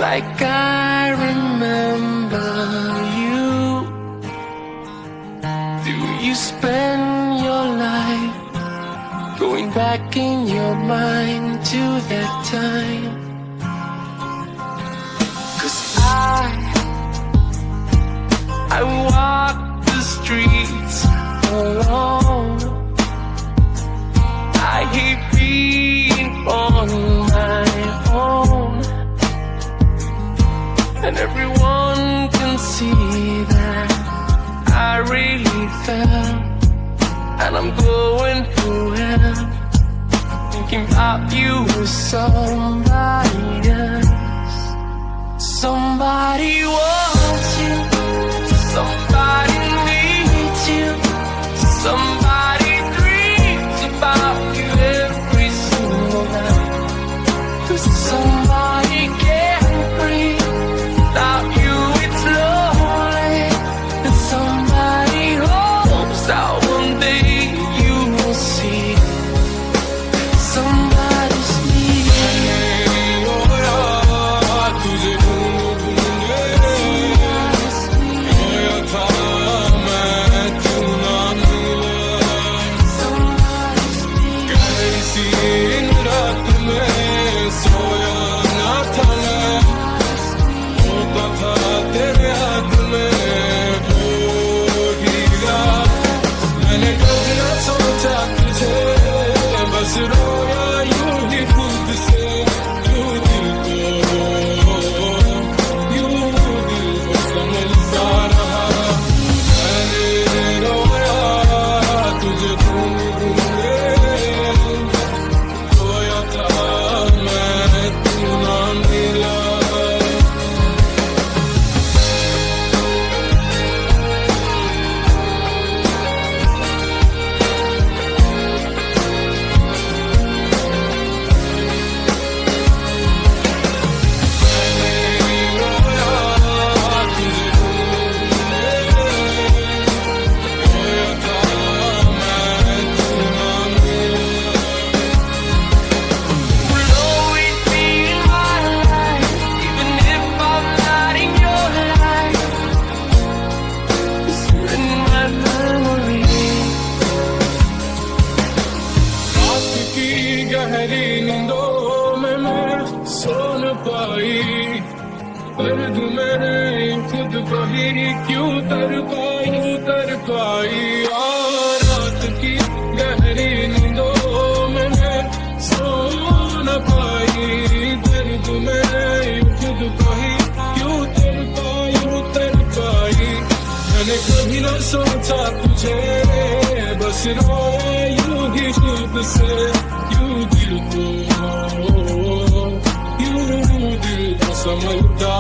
like I remember you. Do you spend your life going back in your mind to that time? 'Cause I walk the streets alone. I hate being on my own, and everyone can see that I really fell, and I'm going through hell, thinking about you with somebody else. Somebody wants you, somebody needs you, somebody dreams about you every single night. 'Cause somebody can't breathe without you, it's lonely. And somebody hopes that one day you will see somebody's need. दर्द मैंने खुद को ही क्यों तर पाई और रात की गहरी नींदों में मैं सो न पाई। दर्द मैंने खुद को ही क्यों तर पाई। मैंने कभी न सोचा तुझे, बस रोया यूं ही खुद से, यूं दिल को समझता